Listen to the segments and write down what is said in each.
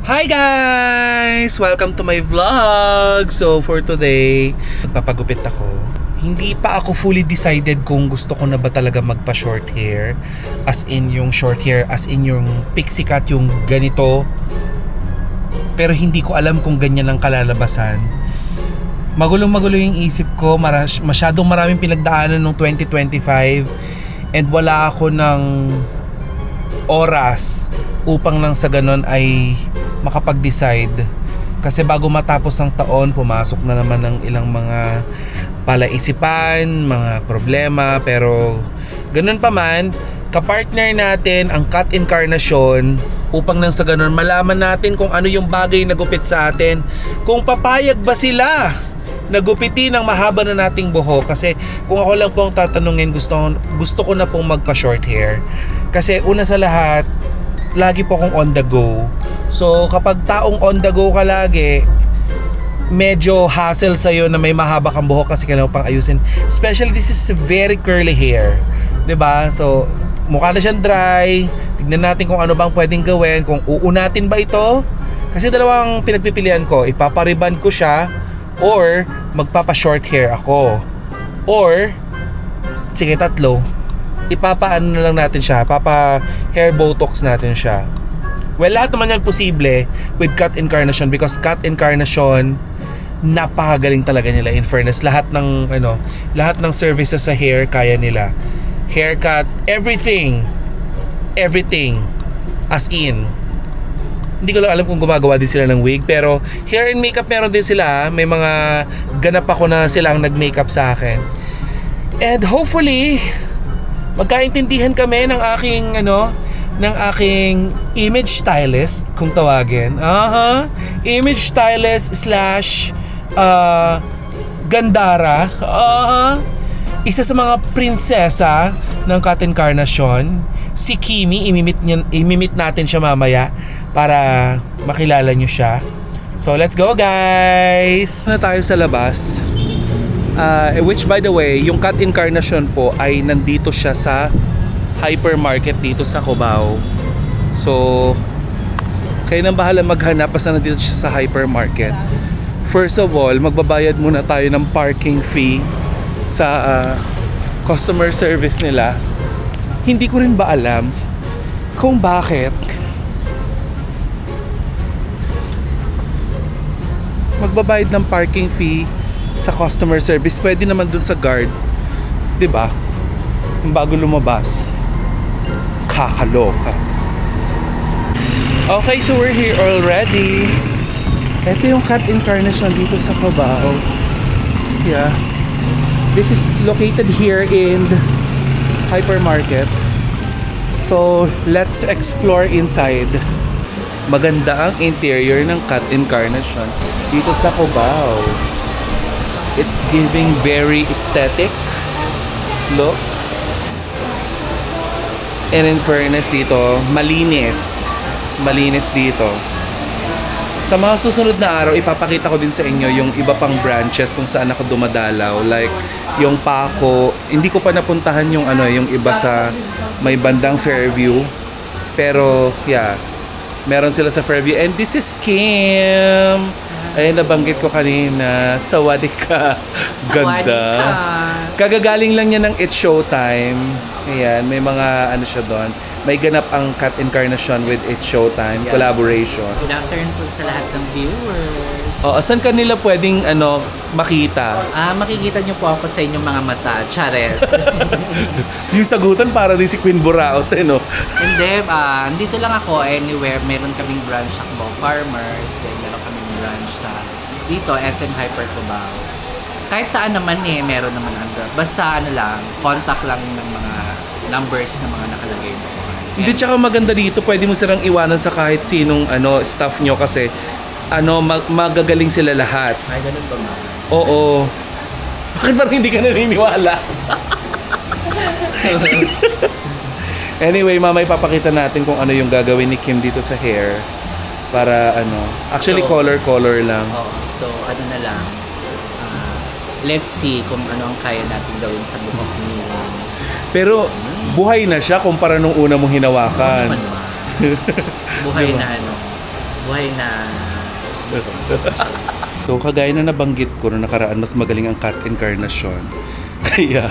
Hi guys! Welcome to my vlog! So for today, magpapagupit ako. Hindi pa ako fully decided kung gusto ko na ba talaga magpa short hair. As in yung short hair, as in yung pixie cut, yung ganito. Pero hindi ko alam kung ganyan ang kalalabasan. Magulong-magulo yung isip ko, masyadong maraming pinagdaanan noong 2025 and wala ako ng oras upang nang sa ganon ay makapag-decide. Kasi bago matapos ang taon, pumasok na naman ng ilang mga palaisipan, mga problema. Pero ganun pa man, kapartner natin ang Cut Encarnacion upang nang sa ganon malaman natin kung ano yung bagay na gupit sa atin. Kung papayag ba sila nagupitin ang mahaba na nating buhok. Kasi kung ako lang pong tatanungin, gusto ko na pong magpa short hair. Kasi una sa lahat, lagi po akong on the go. So kapag taong on the go ka lagi, medyo hassle sa'yo na may mahaba kang buhok kasi kailangan pang ayusin. Especially this is very curly hair, 'di ba? So mukha na siyang dry. Tignan natin kung ano bang pwedeng gawin. Kung uunatin ba ito. Kasi dalawang pinagpipilian ko. Ipapariban ko siya or magpapa short hair ako. Or sige, tatlo. Ipapaano na lang natin siya, papa hair botox natin siya. Well, lahat naman yan posible with Cut Encarnacion because Cut Encarnacion napakagaling talaga nila, in fairness. Lahat ng services sa hair kaya nila. Haircut, everything as in. Hindi ko lang alam kung gumagawa din sila ng wig, pero hair and makeup meron din sila. May mga ganap ako na silang nag-makeup sa akin. And hopefully magkaintindihan kami ng aking image stylist, kung tawagin. Image stylist / gandara. Isa sa mga prinsesa ng Cut Encarnacion, si Kimi. Imimit natin siya mamaya para makilala nyo siya. So let's go guys! Na tayo sa labas. Which by the way, yung Cut Encarnacion po ay nandito siya sa hypermarket dito sa Cubao. So kayo nang bahala maghanap basta nandito siya sa hypermarket. First of all, magbabayad muna tayo ng parking fee sa customer service nila. Hindi ko rin ba alam kung bakit magbabayad ng parking fee sa customer service. Pwede naman dun sa guard, 'di ba? Yung bago lumabas. Kakaloka. Okay, so we're here already. Ito yung Cut Encarnacion dito sa Cubao. Yeah. This is located here in the hypermarket. So, let's explore inside. Maganda ang interior ng Cut Encarnacion dito sa Cubao. It's giving very aesthetic look. And in fairness dito, malinis. Malinis dito. Sa mga susunod na araw, ipapakita ko din sa inyo yung iba pang branches kung saan ako dumadalaw. Like, yung Paco. Hindi ko pa napuntahan yung yung iba sa may bandang Fairview. Pero, yeah. Meron sila sa Fairview. And this is Kim. Ayun, nabanggit ko kanina. Sawadika. Ganda. Kagagaling lang niya ng It's Showtime. Ayan, may mga siya doon. May ganap ang Cut Encarnacion with It's Showtime. Yeah. Collaboration. Good afternoon po sa lahat ng viewers. Saan kanila pwedeng makita? Makikita niyo po ako sa inyong mga mata. Chares. Yung sagutan para din si Queen Buraot, no? Hindi, andito lang ako anywhere. Meron kaming branch sa Cubao Farmers. Then meron kaming branch sa dito, SM Hyper Cubao. Kahit saan naman meron naman basta contact lang ng mga numbers na mga nakalagay mo. Hindi, tsaka maganda dito, pwede mo silang iwanan sa kahit sinong staff nyo kasi magagaling sila lahat. Ay, ganun ba ma? Oo. Bakit parang hindi ka naniniwala? Anyway, mamay papakita natin kung ano yung gagawin ni Kim dito sa hair. Para actually color lang. So na lang. Let's see kung ano ang kaya natin gawin sa buhok ni Pero buhay na siya kumpara nung una mong hinawakan. Buhay Diba? na Buhay na. So, kagaya na nabanggit ko na nakaraan, mas magaling ang cat incarnation. Kaya,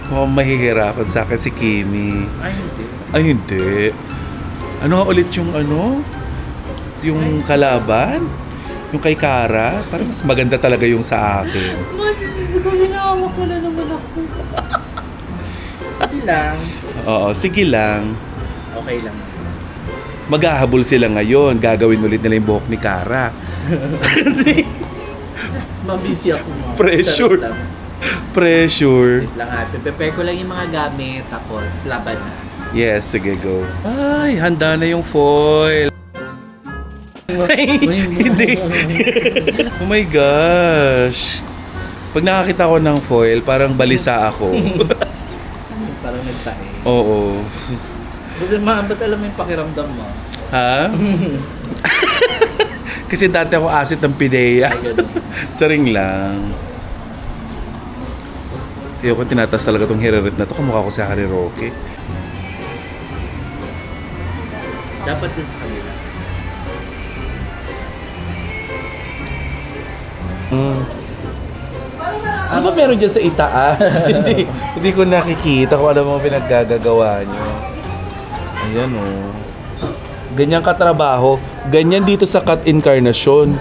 mukhang mahihirapan sa akin si Kimi. Ay, hindi. Ay, hindi. Ano nga ulit yung ano? Yung kalaban? Yung kay Kara? Parang mas maganda talaga yung sa akin. Diyos ko, hinahamak mo na naman ako. Sige lang. Oo, sige lang. Okay lang. Maghahabol sila ngayon. Gagawin ulit nila yung buhok ni Kara. Kasi, Mabisi ako mo. Pressure. Sarap lang. pressure. Wait lang ha. Prepare ko lang yung mga gamit. Tapos, laban na. Yes, sige, go. Ay, handa na yung foil. Ay, hindi. Oh my gosh. Pag nakakita ko ng foil, parang balisa ako. Parang nagtae. Oo. Ba't alam mo yung pakiramdam mo? Ha? Kasi dati ako asit ng pideya. Ay, ganun. Saring lang. Ayoko tinatas talaga tong hiririt na to. Kamukha ko si Harry Roque. Dapat din sa kanila. Ano ba meron dyan sa itaas? hindi ko nakikita kung ano mga pinaggagawa nyo. Ayan o. Oh. Ganyan katrabaho. Ganyan dito sa cat incarnation.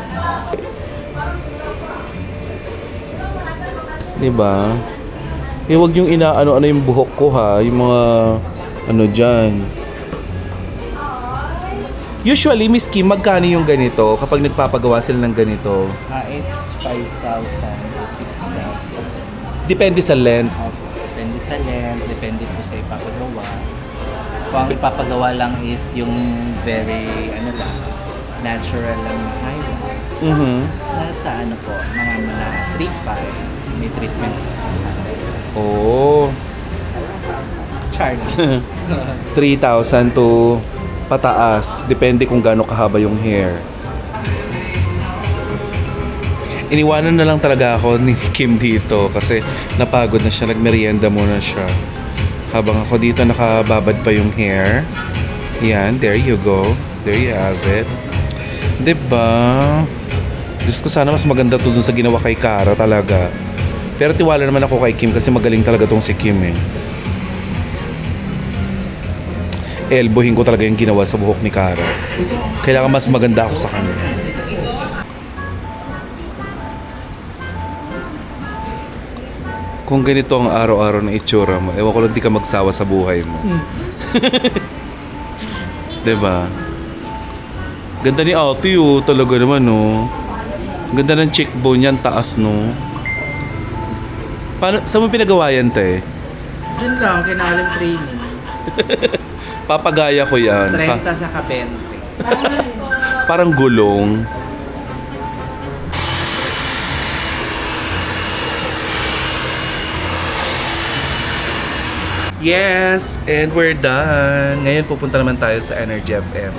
Diba? Eh, wag yung inaano-ano yung buhok ko ha. Yung mga ano dyan. Usually, Miss Kim, magkano yung ganito kapag nagpapagawa sila ng ganito? It's 5,000 to 6,000. Depende sa length. Depende sa length, depende po sa ipapagawa. Kung ang ipapagawa lang is yung very, natural lang na highlights. Mhm. Nasa po, mga 3,500, may treatment sa akin. Oo. Charge. 3,000 to pataas. Depende kung gaano kahaba yung hair. Iniwanan na lang talaga ako ni Kim dito kasi napagod na siya. Nagmerienda muna siya. Habang ako dito nakababad pa yung hair. Yan, there you go. There you have it. Diba? Diyos ko, sana mas maganda to dun sa ginawa kay Kara talaga. Pero tiwala naman ako kay Kim kasi magaling talaga tong si Kim eh. Elbowin ko talaga yung ginawa sa buhok ni Kara. Kailangan mas maganda ako sa kanya. Kung ganito ang araw-araw na itsura mo, ewan ko lang di ka magsawa sa buhay mo. Diba? Ganda ni ate oh, talaga naman oh. Ganda ng cheekbone yan, taas no. Paano, saan mo pinagawa yan, te? Diyan lang, kinahalang training. Papagaya ko yan. 30 sa kapente. Parang gulong. Yes, and we're done. Ngayon pupunta naman tayo sa Energy FM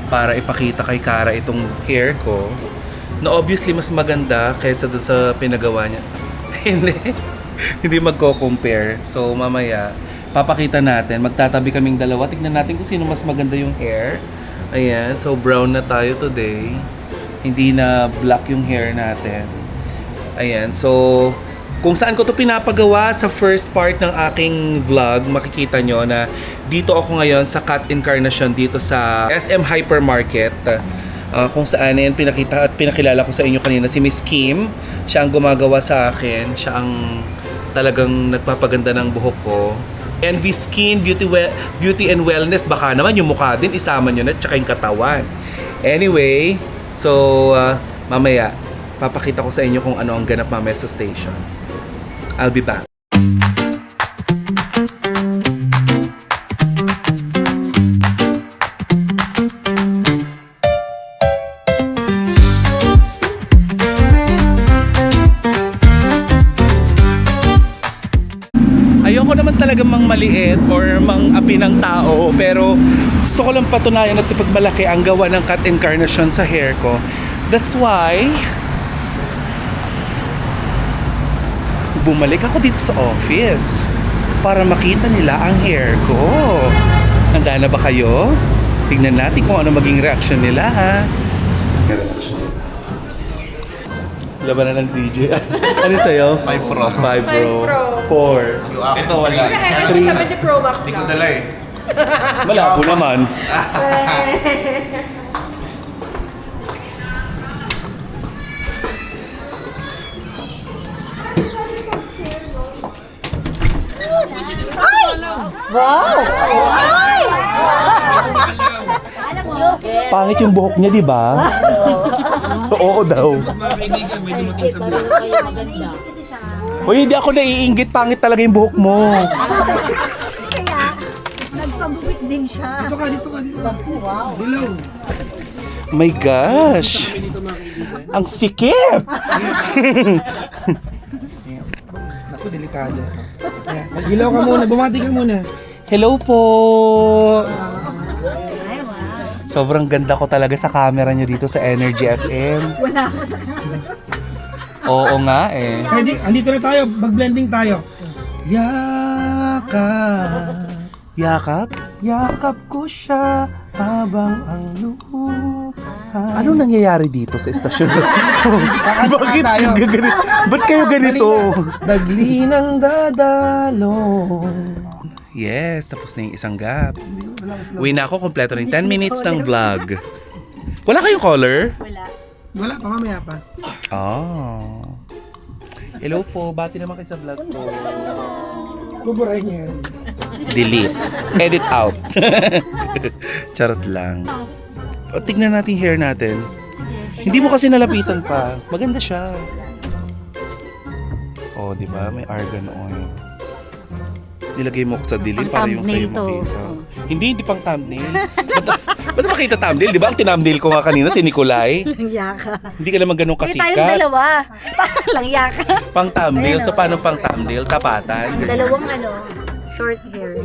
para ipakita kay Kara itong hair ko na obviously mas maganda kaysa dun sa pinagawa niya. Hindi magko-compare. So mamaya papakita natin, magtatabi kaming dalawa. Tignan natin kung sino mas maganda yung hair. Ayan, so brown na tayo today. Hindi na black yung hair natin. Ayan, so kung saan ko to pinapagawa sa first part ng aking vlog, makikita nyo na dito ako ngayon sa Cat Incarnation dito sa SM Hypermarket. Kung saan yan pinakita at pinakilala ko sa inyo kanina si Miss Kim. Siya ang gumagawa sa akin. Siya ang talagang nagpapaganda ng buhok ko. NV Skin, Beauty and Wellness. Baka naman yung mukha din, isama nyo na, tsaka yung katawan. Anyway, so mamaya, papakita ko sa inyo kung ano ang ganap mamaya sa station. I'll be back. Ayoko naman talaga mang maliit or mang api ng tao, pero gusto ko lang patunayan at ipagmalaki ang gawa ng Cat Incarnation sa hair ko. That's why bumalik ako dito sa office para makita nila ang hair ko. Handa na ba kayo? Tingnan natin kung ano maging reaction nila, ha? Labanan ng DJ. Ano sa'yo? 5 Pro. 5 Pro. 4. Ito wala. Three. 70 Pro Max Hindi ko lang. dala eh. Malabo naman. Pangit yung buhok niya, di ba? Oo daw. Hoy, hindi ako naiinggit. Pangit talaga yung buhok mo. Kaya, nagpagupit din siya. Dito ka. Wow. My gosh! Ang sikip! Naku, delikado. Mag-ilaw ka muna, bumati ka muna. Hello po! Ay, wow. Sobrang ganda ko talaga sa camera niyo dito sa Energy FM. Wala ako sa camera. Oo nga eh. Pwede, andito na tayo, mag-blending tayo. Yakap, Yakap? yakap ko siya habang ang luha. Anong nangyayari dito sa estasyon? Bakit tayo. ganito? Ba't kayo ganito? Dagli ng dadalo. Yes, tapos na yung isang gap. Uwi na ako, kompleto ng 10 minutes ng vlog. Wala kayong color? Wala. Wala pa, mamaya pa. Oh. Hello po, bati naman kayo sa vlog ko. Buburay niya yan. Delete. Edit out. Charot lang. O, tignan natin hair natin. Hindi mo kasi nalapitan pa. Maganda siya. Oh, di ba? May argan oil. Nilagay mo ko sa dilim para yung sa'yo Pang-thumbnail to. makita. Hindi pang thumbnail. Ba't makita thumbnail? Di ba? Ang tinumnail ko nga kanina si Nikolay. Langya ka. Hindi ka naman ganun Hindi tayong kasikat. dalawa. Parang langya ka. Pang thumbnail. Ayun, So, oh. paano pang thumbnail? Tapatan. Dalawang short hair.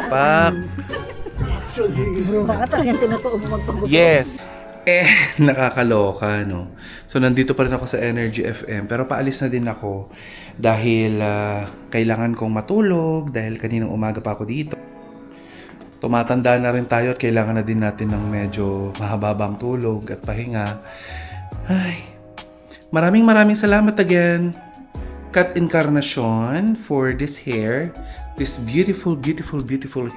Pak. Bro, baka talagang tinutuo mo magpagupit. Yes. Nakakaloka, no? So, nandito pa rin ako sa Energy FM. Pero paalis na din ako dahil kailangan kong matulog dahil kaninang umaga pa ako dito. Tumatanda na rin tayo at kailangan na din natin ng medyo mahababang tulog at pahinga. Ay, maraming salamat again, Kat Encarnacion, for this hair. This beautiful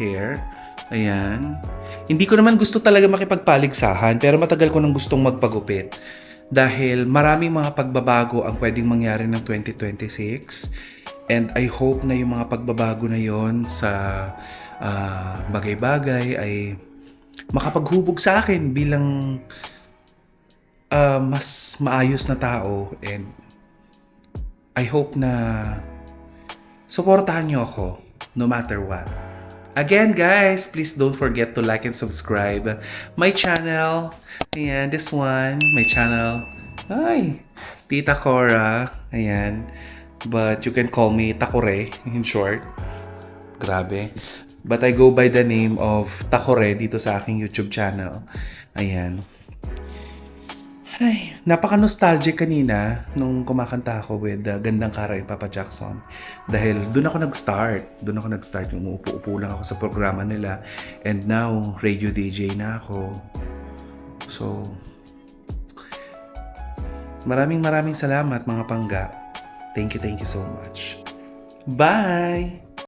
hair. Ayan. Hindi ko naman gusto talaga makipagpaligsahan pero matagal ko nang gustong magpagupit. Dahil maraming mga pagbabago ang pwedeng mangyari ng 2026. And I hope na yung mga pagbabago na yon sa bagay-bagay ay makapaghubog sa akin bilang mas maayos na tao. And I hope na suportahan niyo ako no matter what. Again, guys, please don't forget to like and subscribe my channel. Ayan, this one, my channel. Ay, Tita Cora. Ayan. But you can call me Takore in short. Grabe. But I go by the name of Takore dito sa aking YouTube channel. Ayan. Ay, napaka-nostalgic kanina nung kumakanta ako with Gandang Kara and Papa Jackson. Dahil doon ako nag-start. Yung umuupo-upo lang ako sa programa nila. And now, radio DJ na ako. So, maraming salamat mga pangga. Thank you so much. Bye!